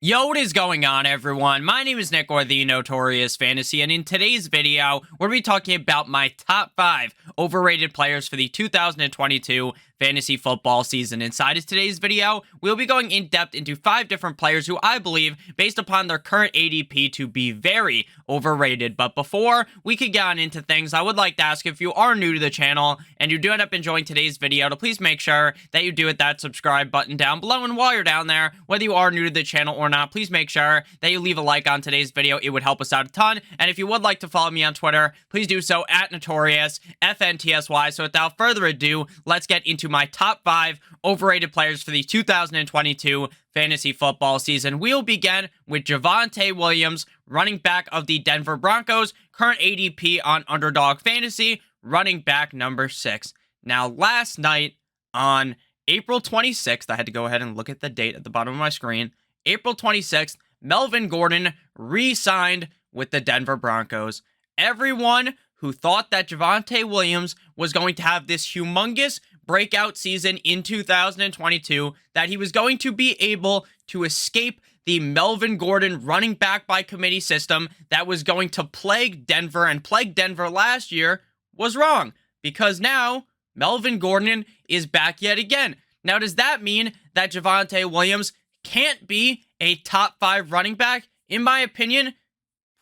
Yo, what is going on, everyone? My name is Nick, or the Notorious Fantasy, and in today's video, we're going to be talking about my top 5 overrated players for the 2022 fantasy football season. Inside of today's video, we'll be going in depth into 5 different players who I believe, based upon their current ADP, to be very overrated. But before we could get on into things, I would like to ask, if you are new to the channel and you do end up enjoying today's video, to please make sure that you do hit that subscribe button down below. And while you're down there, whether you are new to the channel or not, please make sure that you leave a like on today's video. It would help us out a ton. And if you would like to follow me on Twitter, please do so at Notorious FNTSY. So without further ado, let's get into my top 5 overrated players for the 2022 fantasy football season. We'll begin with Javonte Williams, running back of the Denver Broncos, current ADP on Underdog Fantasy, running back number 6. Now, last night on April 26th, I had to go ahead and look at the date at the bottom of my screen. April 26th, Melvin Gordon re-signed with the Denver Broncos. Everyone who thought that Javonte Williams was going to have this humongous breakout season in 2022, that he was going to be able to escape the Melvin Gordon running back by committee system that was going to plague Denver and plague Denver last year, was wrong. Because now, Melvin Gordon is back yet again. Now, does that mean that Javonte Williams can't be a top 5 running back? In my opinion,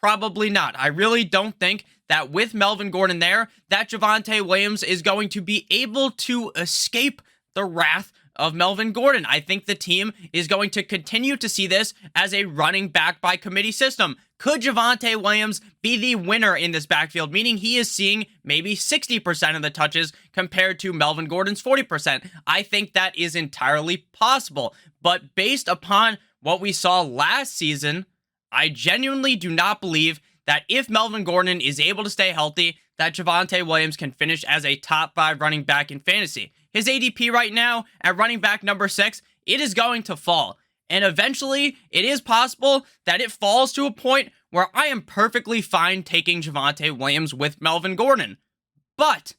probably not. I really don't think that with Melvin Gordon there, that Javonte Williams is going to be able to escape the wrath of Melvin Gordon. I think the team is going to continue to see this as a running back by committee system. Could Javonte Williams be the winner in this backfield, meaning he is seeing maybe 60% of the touches compared to Melvin Gordon's 40%? I think that is entirely possible. But based upon what we saw last season, I genuinely do not believe that if Melvin Gordon is able to stay healthy, that Javonte Williams can finish as a top 5 running back in fantasy. His ADP right now at running back number 6, it is going to fall. And eventually, it is possible that it falls to a point where I am perfectly fine taking Javonte Williams with Melvin Gordon. But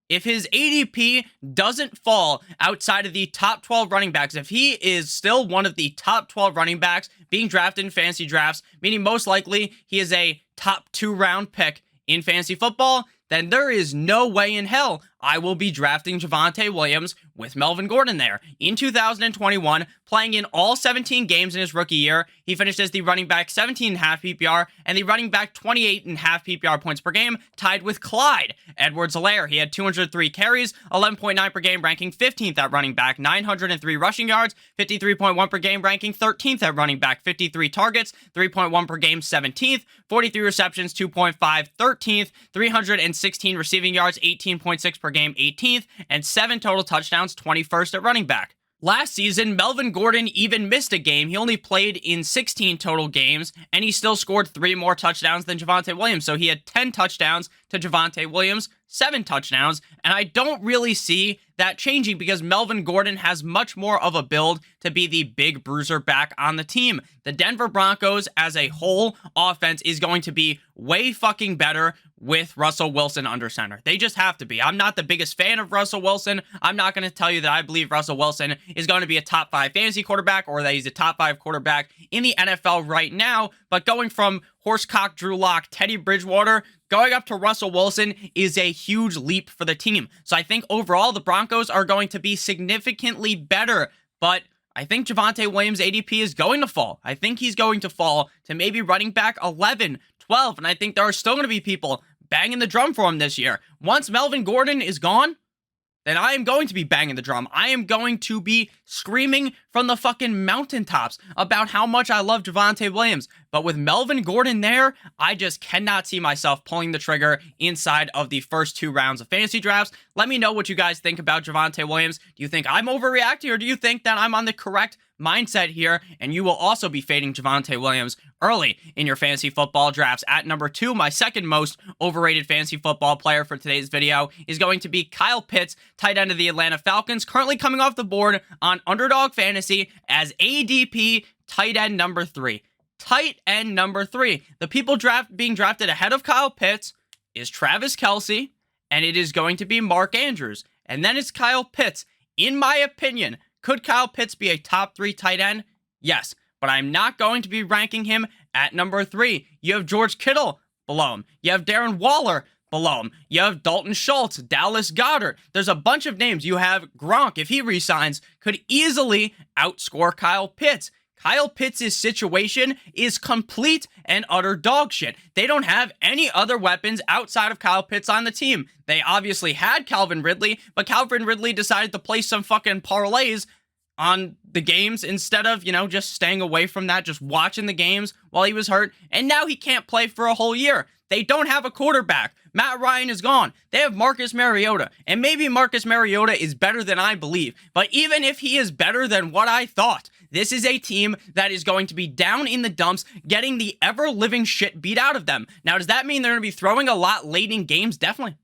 if his ADP doesn't fall outside of the top 12 running backs, if he is still one of the top 12 running backs being drafted in fantasy drafts, meaning most likely he is a top 2 round pick in fantasy football, then there is no way in hell I will be drafting Javonte Williams with Melvin Gordon there. In 2021, playing in all 17 games in his rookie year, he finished as the running back 17.5 PPR and the running back 28.5 PPR points per game, tied with Clyde Edwards-Helaire. He had 203 carries, 11.9 per game, ranking 15th at running back, 903 rushing yards, 53.1 per game, ranking 13th at running back, 53 targets, 3.1 per game, 17th, 43 receptions, 2.5, 13th, 316 receiving yards, 18.6 per game, 18th, and 7 total touchdowns, 21st at running back. Last season, Melvin Gordon even missed a game. He only played in 16 total games, and he still scored 3 more touchdowns than Javonte Williams. So he had 10 touchdowns to Javonte Williams, 7 touchdowns, and I don't really see that changing because Melvin Gordon has much more of a build to be the big bruiser back on the team. The Denver Broncos as a whole offense is going to be way fucking better with Russell Wilson under center. They just have to be. I'm not the biggest fan of Russell Wilson. I'm not going to tell you that I believe Russell Wilson is going to be a top 5 fantasy quarterback or that he's a top 5 quarterback in the NFL right now, but going from horsecock Drew Lock, Teddy Bridgewater, going up to Russell Wilson is a huge leap for the team. So I think overall the Broncos are going to be significantly better, but I think Javonte Williams' ADP is going to fall. I think he's going to fall to maybe running back 11, 12, and I think there are still going to be people banging the drum for him this year. Once Melvin Gordon is gone, then I am going to be banging the drum. I am going to be screaming from the fucking mountaintops about how much I love Javonte Williams. But with Melvin Gordon there, I just cannot see myself pulling the trigger inside of the first 2 rounds of fantasy drafts. Let me know what you guys think about Javonte Williams. Do you think I'm overreacting, or do you think that I'm on the correct mindset here and you will also be fading Javonte Williams early in your fantasy football drafts? At number 2, my second most overrated fantasy football player for today's video is going to be Kyle Pitts, tight end of the Atlanta Falcons, currently coming off the board on Underdog Fantasy as ADP tight end number 3. Tight end number 3. The people being drafted ahead of Kyle Pitts is Travis Kelce, and it is going to be Mark Andrews. And then it's Kyle Pitts. In my opinion, could Kyle Pitts be a top 3 tight end? Yes. but I'm not going to be ranking him at number 3. You have George Kittle below him. You have Darren Waller below him. You have Dalton Schultz, Dallas Goedert. There's a bunch of names. You have Gronk, if he resigns, could easily outscore Kyle Pitts. Kyle Pitts' situation is complete and utter dog shit. They don't have any other weapons outside of Kyle Pitts on the team. They obviously had Calvin Ridley, but Calvin Ridley decided to play some fucking parlays on the games instead of, just staying away from that, just watching the games while he was hurt. And now he can't play for a whole year. They don't have a quarterback. Matt Ryan is gone. They have Marcus Mariota. And maybe Marcus Mariota is better than I believe. But even if he is better than what I thought, this is a team that is going to be down in the dumps, getting the ever-living shit beat out of them. Now, does that mean they're going to be throwing a lot late in games? Definitely.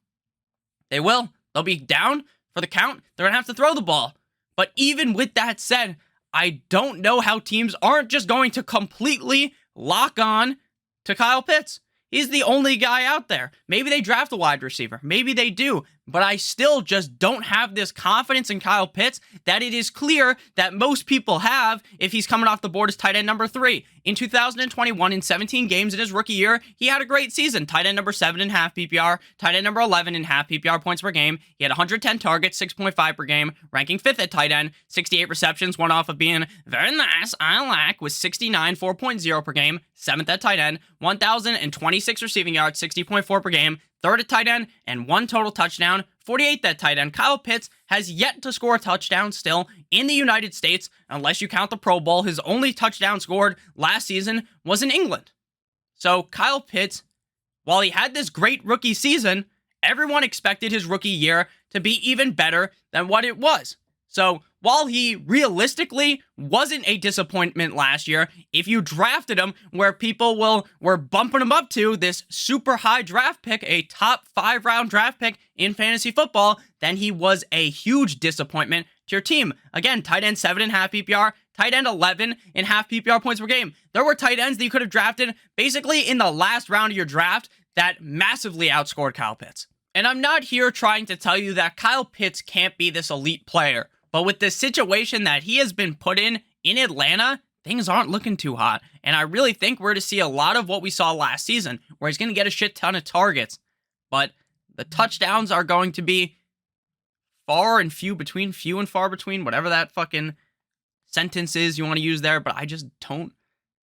They will. They'll be down for the count. They're going to have to throw the ball. But even with that said, I don't know how teams aren't just going to completely lock on to Kyle Pitts. He's the only guy out there. Maybe they draft a wide receiver. Maybe they do. But I still just don't have this confidence in Kyle Pitts that it is clear that most people have if he's coming off the board as tight end number 3. In 2021, in 17 games in his rookie year, he had a great season. Tight end number 7 in half PPR, tight end number 11 in half PPR points per game. He had 110 targets, 6.5 per game, ranking 5th at tight end, 68 receptions, one off of being very nice, I like, with 69, 4.0 per game, 7th at tight end, 1,026 receiving yards, 60.4 per game, 3rd at tight end, and 1 total touchdown, 48th at tight end. Kyle Pitts has yet to score a touchdown still in the United States, unless you count the Pro Bowl. His only touchdown scored last season was in England. So Kyle Pitts, while he had this great rookie season, everyone expected his rookie year to be even better than what it was. So while he realistically wasn't a disappointment last year, if you drafted him where people were bumping him up to this super high draft pick, a top 5 round draft pick in fantasy football, then he was a huge disappointment to your team. Again, tight end 7 in half PPR, tight end 11 in half PPR points per game. There were tight ends that you could have drafted basically in the last round of your draft that massively outscored Kyle Pitts. And I'm not here trying to tell you that Kyle Pitts can't be this elite player. But with the situation that he has been put in Atlanta, things aren't looking too hot. And I really think we're to see a lot of what we saw last season, where he's going to get a shit ton of targets. But the touchdowns are going to be few and far between, whatever that fucking sentence is you want to use there. But I just don't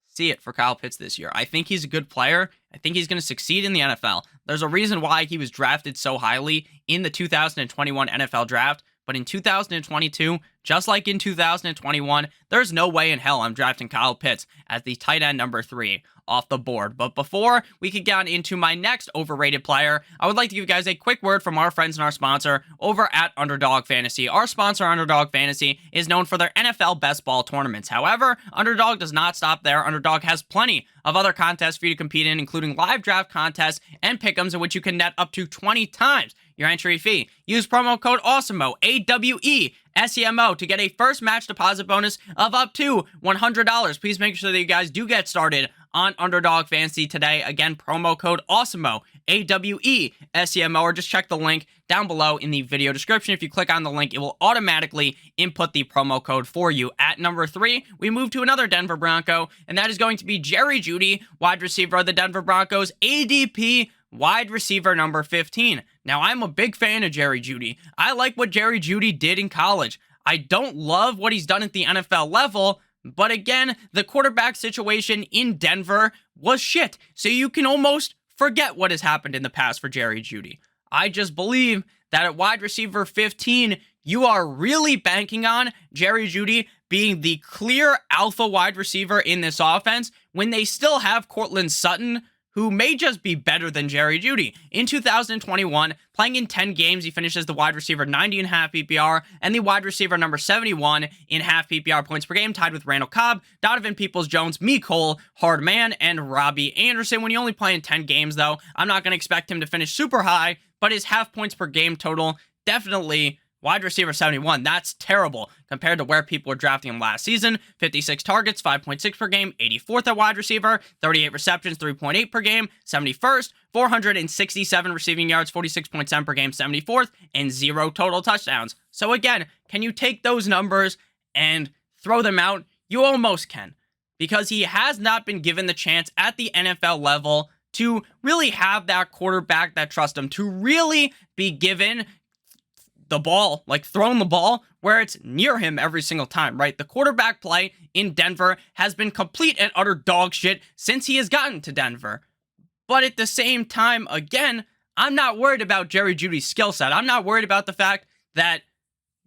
see it for Kyle Pitts this year. I think he's a good player. I think he's going to succeed in the NFL. There's a reason why he was drafted so highly in the 2021 NFL draft. But in 2022, just like in 2021, there's no way in hell I'm drafting Kyle Pitts as the tight end number 3 off the board. But before we could get into my next overrated player, I would like to give you guys a quick word from our friends and our sponsor over at Underdog Fantasy. Our sponsor, Underdog Fantasy, is known for their NFL best ball tournaments. However, Underdog does not stop there. Underdog has plenty of other contests for you to compete in, including live draft contests and pick'ems in which you can net up to 20 times your entry fee. Use promo code Awesemo, AWESEMO, to get a first match deposit bonus of up to $100. Please make sure that you guys do get started on Underdog Fantasy today. Again, promo code Awesemo, AWESEMO, or just check the link down below in the video description. If you click on the link, it will automatically input the promo code for you. At number 3, we move to another Denver Bronco, and that is going to be Jerry Jeudy, wide receiver of the Denver Broncos, ADP wide receiver number 15. Now, I'm a big fan of Jerry Jeudy. I like what Jerry Jeudy did in college. I don't love what he's done at the NFL level, but again, the quarterback situation in Denver was shit. So you can almost forget what has happened in the past for Jerry Jeudy. I just believe that at wide receiver 15, you are really banking on Jerry Jeudy being the clear alpha wide receiver in this offense when they still have Courtland Sutton, who may just be better than Jerry Jeudy. In 2021, playing in 10 games, he finishes the wide receiver 90 in half PPR and the wide receiver number 71 in half PPR points per game, tied with Randall Cobb, Donovan Peoples-Jones, Mecole Hardman, and Robbie Anderson. When you only play in 10 games, though, I'm not going to expect him to finish super high, but his half points per game total, definitely wide receiver 71, that's terrible compared to where people were drafting him last season. 56 targets, 5.6 per game, 84th at wide receiver, 38 receptions, 3.8 per game, 71st, 467 receiving yards, 46.7 per game, 74th, and 0 total touchdowns. So again, can you take those numbers and throw them out? You almost can. because he has not been given the chance at the NFL level to really have that quarterback that trusts him, to really be given the ball, like throwing the ball where it's near him every single time, right? The quarterback play in Denver has been complete and utter dog shit since he has gotten to Denver. But at the same time, again, I'm not worried about Jerry Jeudy's skill set. I'm not worried about the fact that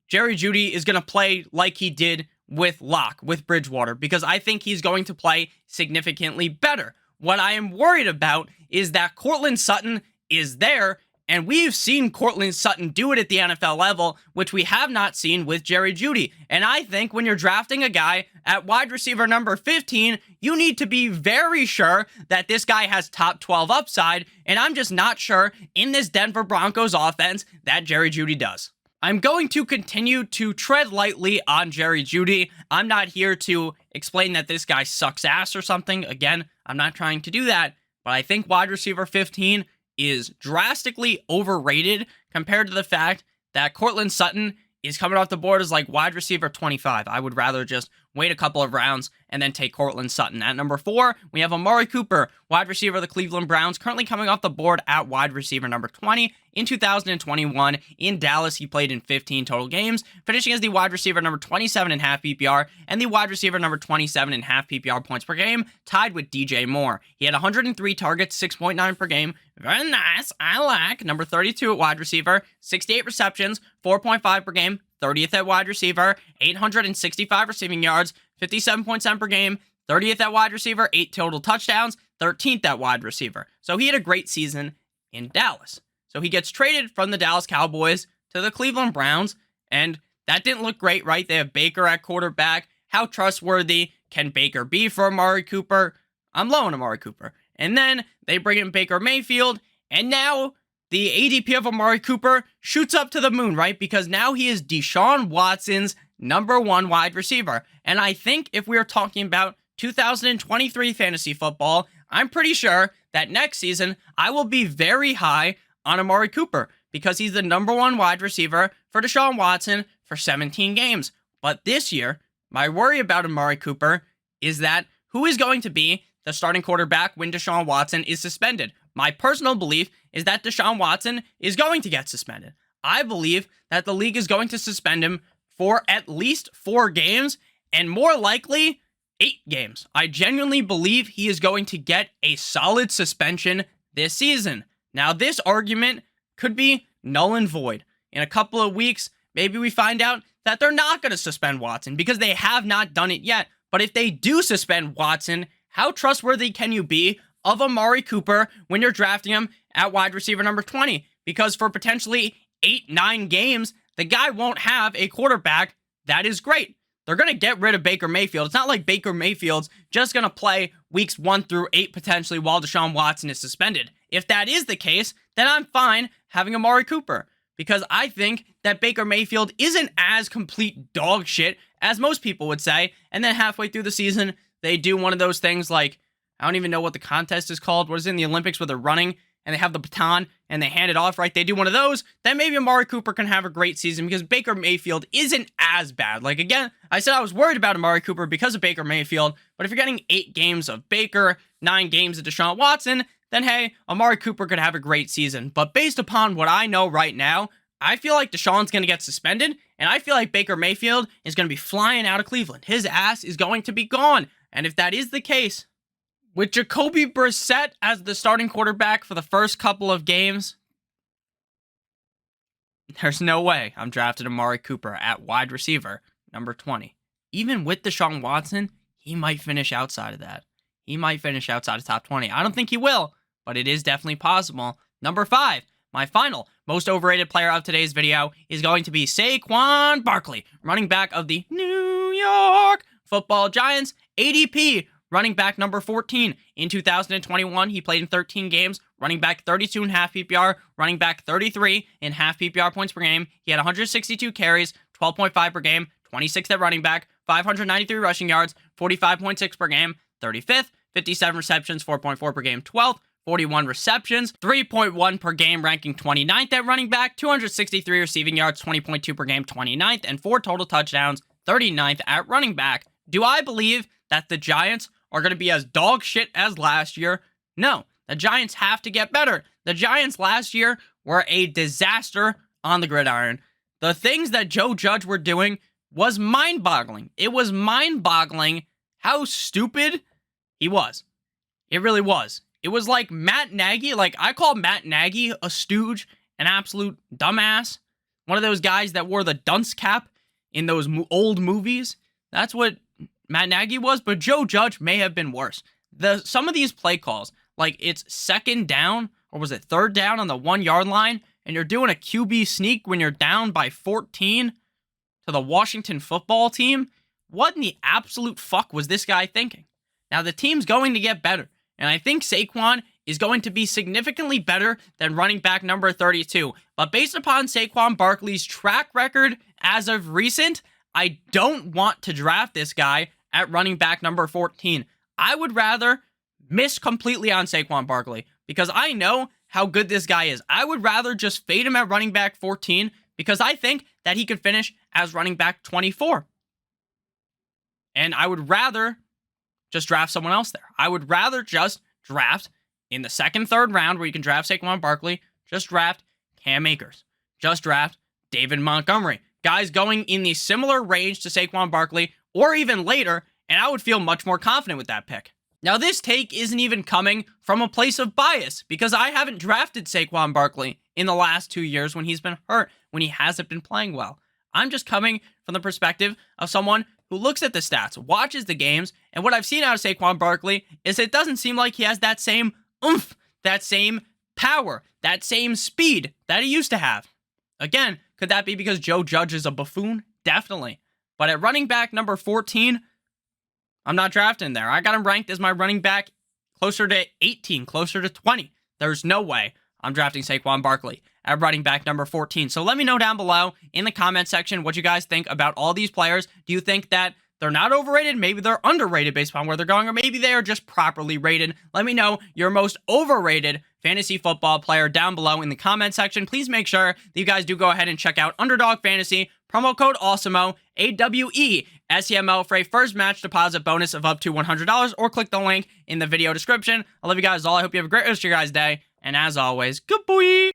Jerry Jeudy is going to play like he did with Locke, with Bridgewater, because I think he's going to play significantly better. What I am worried about is that Courtland Sutton is there, and we've seen Courtland Sutton do it at the NFL level, which we have not seen with Jerry Jeudy. And I think when you're drafting a guy at wide receiver number 15, you need to be very sure that this guy has top 12 upside, and I'm just not sure in this Denver Broncos offense that Jerry Jeudy does. I'm going to continue to tread lightly on Jerry Jeudy. I'm not here to explain that this guy sucks ass or something. Again, I'm not trying to do that, but I think wide receiver 15 is drastically overrated compared to the fact that Courtland Sutton is coming off the board as like wide receiver 25. I would rather just wait a couple of rounds and then take Courtland Sutton. At number 4, we have Amari Cooper, wide receiver of the Cleveland Browns, currently coming off the board at wide receiver number 20. In 2021, in Dallas, he played in 15 total games, finishing as the wide receiver number 27.5 PPR and the wide receiver number 27.5 PPR points per game, tied with DJ Moore. He had 103 targets, 6.9 per game. Very nice. I like. Number 32 at wide receiver, 68 receptions, 4.5 per game, 30th at wide receiver, 865 receiving yards, 57 points per game, 30th at wide receiver, 8 total touchdowns, 13th at wide receiver. So he had a great season in Dallas. So he gets traded from the Dallas Cowboys to the Cleveland Browns, and that didn't look great, right? They have Baker at quarterback. How trustworthy can Baker be for Amari Cooper? I'm low on Amari Cooper. And then they bring in Baker Mayfield, and now the ADP of Amari Cooper shoots up to the moon, right? Because now he is Deshaun Watson's number 1 wide receiver. And I think if we are talking about 2023 fantasy football, I'm pretty sure that next season I will be very high on Amari Cooper because he's the number 1 wide receiver for Deshaun Watson for 17 games. But this year, my worry about Amari Cooper is that who is going to be the starting quarterback when Deshaun Watson is suspended? My personal belief is that Deshaun Watson is going to get suspended. I believe that the league is going to suspend him for at least 4 games and more likely 8 games. I genuinely believe he is going to get a solid suspension this season. Now, this argument could be null and void. In a couple of weeks, maybe we find out that they're not going to suspend Watson because they have not done it yet. But if they do suspend Watson, how trustworthy can you be of Amari Cooper when you're drafting him at wide receiver number 20? Because for potentially 8-9 games, the guy won't have a quarterback that is great. They're going to get rid of Baker Mayfield. It's not like Baker Mayfield's just going to play weeks 1 through 8 potentially while Deshaun Watson is suspended. If that is the case, then I'm fine having Amari Cooper because I think that Baker Mayfield isn't as complete dog shit as most people would say. And then halfway through the season, they do one of those things like, I don't even know what the contest is called. What is it in the Olympics where they're running and they have the baton and they hand it off, right? They do one of those. Then maybe Amari Cooper can have a great season because Baker Mayfield isn't as bad. Like, again, I said I was worried about Amari Cooper because of Baker Mayfield. But if you're getting 8 games of Baker, 9 games of Deshaun Watson, then hey, Amari Cooper could have a great season. But based upon what I know right now, I feel like Deshaun's going to get suspended, and I feel like Baker Mayfield is going to be flying out of Cleveland. His ass is going to be gone. And if that is the case, with Jacoby Brissett as the starting quarterback for the first couple of games, there's no way I'm drafting Amari Cooper at wide receiver number 20. Even with Deshaun Watson, he might finish outside of that. He might finish outside of top 20. I don't think he will, but it is definitely possible. Number 5, my final most overrated player of today's video is going to be Saquon Barkley, running back of the New York Football Giants. ADP, running back number 14. In 2021, he played in 13 games, running back 32.5 PPR, running back 33.5 PPR points per game. He had 162 carries, 12.5 per game, 26th at running back, 593 rushing yards, 45.6 per game, 35th, 57 receptions, 4.4 per game, 12th, 41 receptions, 3.1 per game, ranking 29th at running back, 263 receiving yards, 20.2 per game, 29th, and 4 total touchdowns, 39th at running back. Do I believe that the Giants are going to be as dog shit as last year. No, the Giants have to get better. The Giants last year were a disaster on the gridiron. The things that Joe Judge were doing was mind-boggling. It was mind-boggling how stupid he was. It really was. It was like Matt Nagy. Like, I call Matt Nagy a stooge, an absolute dumbass. One of those guys that wore the dunce cap in those old movies. That's what Matt Nagy was, but Joe Judge may have been worse. Some of these play calls, like it's second down, or was it third down on the 1 yard line, and you're doing a QB sneak when you're down by 14 to the Washington football team. What in the absolute fuck was this guy thinking? Now, the team's going to get better, and I think Saquon is going to be significantly better than running back number 32. But based upon Saquon Barkley's track record as of recent, I don't want to draft this guy at running back number 14. I would rather miss completely on Saquon Barkley because I know how good this guy is. I would rather just fade him at running back 14 because I think that he could finish as running back 24. And I would rather just draft someone else there. I would rather just draft in the second, third round where you can draft Saquon Barkley, just draft Cam Akers. Just draft David Montgomery. Guys going in the similar range to Saquon Barkley or even later, and I would feel much more confident with that pick. Now, this take isn't even coming from a place of bias because I haven't drafted Saquon Barkley in the last 2 years when he's been hurt, when he hasn't been playing well. I'm just coming from the perspective of someone who looks at the stats, watches the games, and what I've seen out of Saquon Barkley is it doesn't seem like he has that same oomph, that same power, that same speed that he used to have. Again, could that be because Joe Judge is a buffoon? Definitely. But at running back number 14, I'm not drafting there. I got him ranked as my running back closer to 18, closer to 20. There's no way I'm drafting Saquon Barkley at running back number 14. So let me know down below in the comment section what you guys think about all these players. Do you think that they're not overrated? Maybe they're underrated based upon where they're going, or maybe they are just properly rated. Let me know your most overrated fantasy football player down below in the comment section. Please make sure that you guys do go ahead and check out Underdog Fantasy, promo code Awesemo, AWESEMO, for a first match deposit bonus of up to $100, or click the link in the video description. I love you guys all. I hope you have a great rest of your guys' day, and as always, good boy!